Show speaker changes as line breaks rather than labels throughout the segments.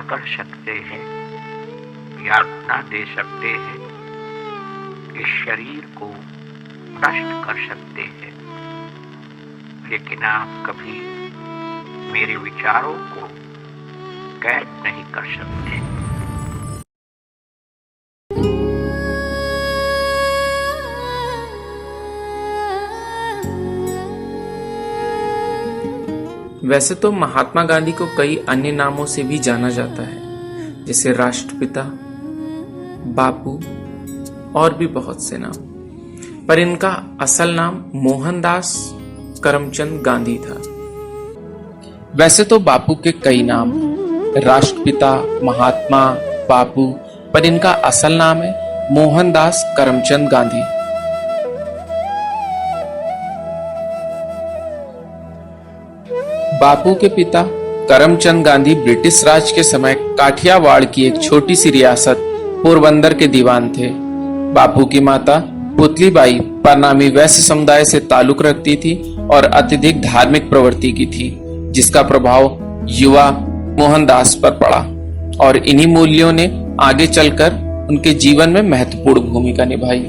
कर सकते हैं, यातना दे सकते हैं, इस शरीर को नष्ट कर सकते हैं, लेकिन आप कभी मेरे विचारों को कैद नहीं कर सकते।
वैसे तो महात्मा गांधी को कई अन्य नामों से भी जाना जाता है, जैसे राष्ट्रपिता, बापू और भी बहुत से नाम, पर इनका असल नाम मोहनदास करमचंद गांधी था। वैसे तो बापू के कई नाम, राष्ट्रपिता, महात्मा, बापू, पर इनका असल नाम है मोहनदास करमचंद गांधी। बापू के पिता करमचंद गांधी ब्रिटिश राज के समय काठियावाड़ की एक छोटी सी रियासत पोरबंदर के दीवान थे। बापू की माता पुतलीबाई परनामी वैश्य समुदाय से ताल्लुक रखती थी और अत्यधिक धार्मिक प्रवृत्ति की थी, जिसका प्रभाव युवा मोहनदास पर पड़ा और इन्हीं मूल्यों ने आगे चलकर उनके जीवन में महत्वपूर्ण भूमिका निभाई।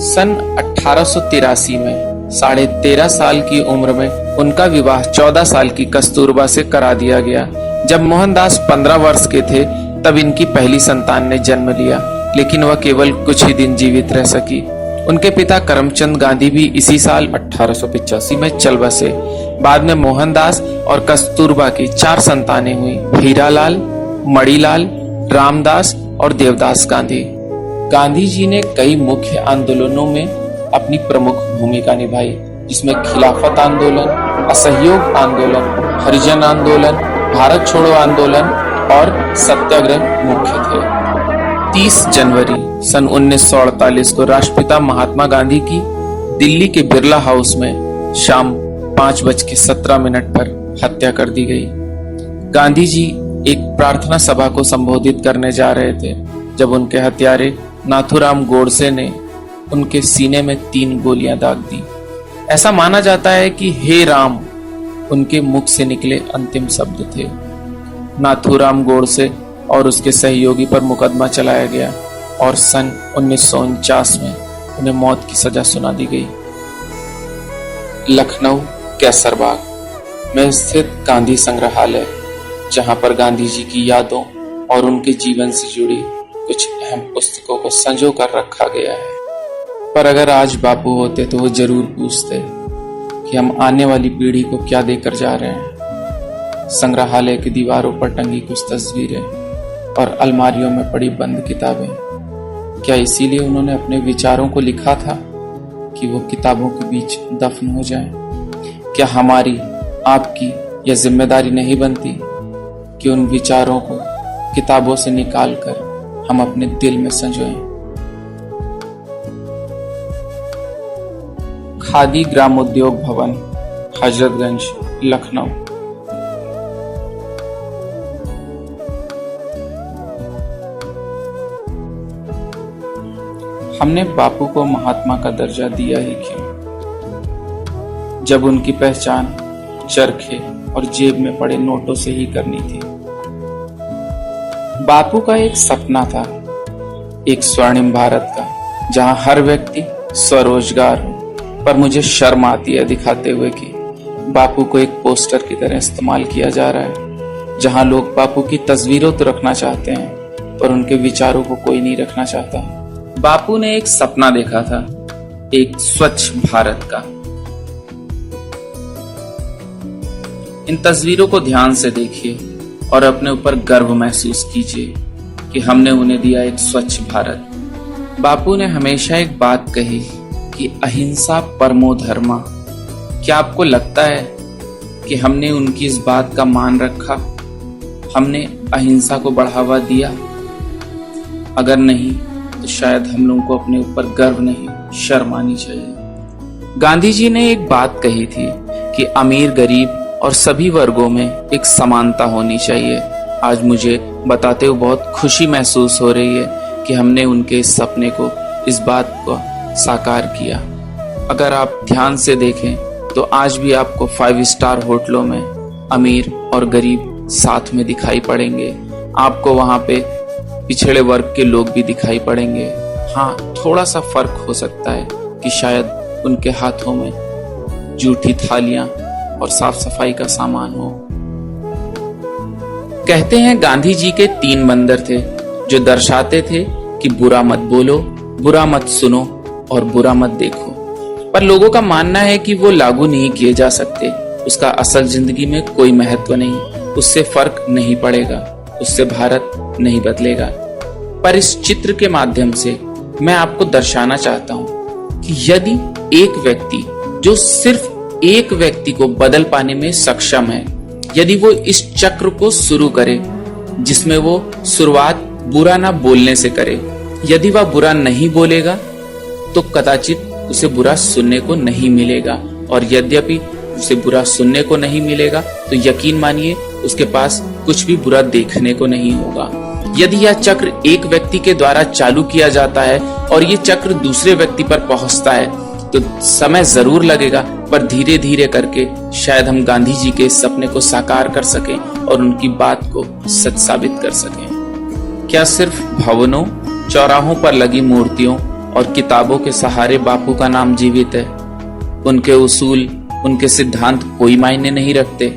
सन 1883 में 13.5 साल की उम्र में उनका विवाह 14 साल की कस्तूरबा से करा दिया गया। जब मोहनदास 15 वर्ष के थे तब इनकी पहली संतान ने जन्म लिया, लेकिन वह केवल कुछ ही दिन जीवित रह सकी। उनके पिता करमचंद गांधी भी इसी साल 1885 में चल बसे। बाद में मोहनदास और कस्तूरबा की 4 संतानें हुई, हीरालाल, मणिलाल, रामदास और देवदास गांधी। गांधी जी ने कई मुख्य आंदोलनों में अपनी प्रमुख भूमिका निभाई, जिसमें खिलाफत आंदोलन, असहयोग आंदोलन, हरिजन आंदोलन, भारत छोड़ो आंदोलन और सत्याग्रह मुख्य थे। 30 जनवरी सन 1948 को राष्ट्रपिता महात्मा गांधी की दिल्ली के बिरला हाउस में शाम 5:17 पर हत्या कर दी गई। गांधी जी एक प्रार्थना सभा को संबोधित करने जा रहे थे जब उनके हत्यारे नाथूराम गोडसे ने उनके सीने में 3 गोलियां दाग दी। ऐसा माना जाता है कि हे राम उनके मुख से निकले अंतिम शब्द थे। नाथूराम गोडसे और उसके सहयोगी पर मुकदमा चलाया गया और सन 1949 में उन्हें मौत की सजा सुना दी गई। लखनऊ कैसरबाग में स्थित गांधी संग्रहालय, जहां पर गांधी जी की यादों और उनके जीवन से जुड़ी कुछ अहम पुस्तकों को संजो कर रखा गया है। पर अगर आज बापू होते तो वो जरूर पूछते कि हम आने वाली पीढ़ी को क्या देकर जा रहे हैं। संग्रहालय की दीवारों पर टंगी कुछ तस्वीरें और अलमारियों में पड़ी बंद किताबें, क्या इसीलिए उन्होंने अपने विचारों को लिखा था कि वो किताबों के बीच दफन हो जाएं? क्या हमारी, आपकी यह जिम्मेदारी नहीं बनती कि उन विचारों को किताबों से निकालकर हम अपने दिल में संजोएं? खादी ग्रामोद्योग भवन, हजरतगंज, लखनऊ। हमने बापू को महात्मा का दर्जा दिया ही क्यों, जब उनकी पहचान चरखे और जेब में पड़े नोटों से ही करनी थी। बापू का एक सपना था, एक स्वर्णिम भारत का, जहां हर व्यक्ति स्वरोजगार हो। पर मुझे शर्म आती है दिखाते हुए कि बापू को एक पोस्टर की तरह इस्तेमाल किया जा रहा है, जहां लोग बापू की तस्वीरों तो रखना चाहते हैं पर उनके विचारों को कोई नहीं रखना चाहता। बापू ने एक सपना देखा था, एक स्वच्छ भारत का। इन तस्वीरों को ध्यान से देखिए और अपने ऊपर गर्व महसूस कीजिए कि हमने उन्हें दिया एक स्वच्छ भारत। बापू ने हमेशा एक बात कही कि अहिंसा परमो धर्मा। क्या आपको लगता है कि हमने उनकी इस बात का मान रखा? हमने अहिंसा को बढ़ावा दिया? अगर नहीं तो शायद हम लोगों को अपने ऊपर गर्व नहीं, शर्म आनी चाहिए। गांधी जी ने एक बात कही थी कि अमीर गरीब और सभी वर्गों में एक समानता होनी चाहिए। आज मुझे बताते हुए बहुत खुशी महसूस हो रही है कि हमने उनके इस सपने को, इस बात को साकार किया। अगर आप ध्यान से देखें तो आज भी आपको 5 स्टार होटलों में अमीर और गरीब साथ में दिखाई पड़ेंगे। आपको वहां पे पिछड़े वर्ग के लोग भी दिखाई पड़ेंगे। हाँ, थोड़ा सा फर्क हो सकता है कि शायद उनके हाथों में जूठी थालियां और साफ सफाई का सामान हो। कहते हैं गांधी जी के 3 बंदर थे जो दर्शाते थे कि बुरा मत बोलो, बुरा मत सुनो और बुरा मत देखो। पर लोगों का मानना है कि वो लागू नहीं किए जा सकते। उसका असल जिंदगी में कोई महत्व नहीं, उससे फर्क नहीं पड़ेगा, उससे भारत नहीं बदलेगा। पर इस चित्र के माध्यम से मैं आपको दर्शाना चाहता हूं कि यदि एक व्यक्ति जो सिर्फ एक व्यक्ति को बदल पाने में सक्षम है, यदि वो इस चक्र को शुरू करे जिसमें वो शुरुआत बुरा ना बोलने से करे, यदि वह बुरा नहीं बोलेगा तो कदाचित उसे बुरा सुनने को नहीं मिलेगा, और यद्यपि उसे बुरा सुनने को नहीं मिलेगा तो यकीन मानिए उसके पास कुछ भी बुरा देखने को नहीं होगा। यदि यह चक्र एक व्यक्ति के द्वारा चालू किया जाता है और ये चक्र दूसरे व्यक्ति पर पहुंचता है तो समय जरूर लगेगा, पर धीरे धीरे करके शायद हम गांधी जी के सपने को साकार कर सकें और उनकी बात को सच साबित कर सकें। क्या सिर्फ भवनों, चौराहों पर लगी मूर्तियों और किताबों के सहारे बापू का नाम जीवित है? उनके उसूल, उनके सिद्धांत कोई मायने नहीं रखते।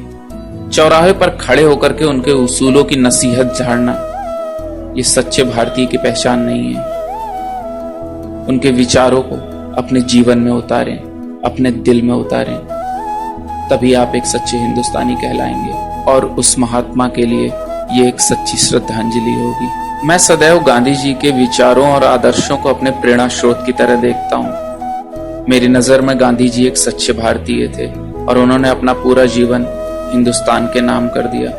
चौराहे पर खड़े होकर के उनके उसूलों की नसीहत झाड़ना ये सच्चे भारतीय की पहचान नहीं है। उनके विचारों को अपने जीवन में उतारें, अपने दिल में उतारें, तभी आप एक सच्चे हिंदुस्तानी कहलाएंगे और उस महात्मा के लिए ये एक सच्ची श्रद्धांजलि होगी। मैं सदैव गांधी जी के विचारों और आदर्शों को अपने प्रेरणा स्रोत की तरह देखता हूँ। मेरी नजर में गांधी जी एक सच्चे भारतीय थे और उन्होंने अपना पूरा जीवन हिंदुस्तान के नाम कर दिया।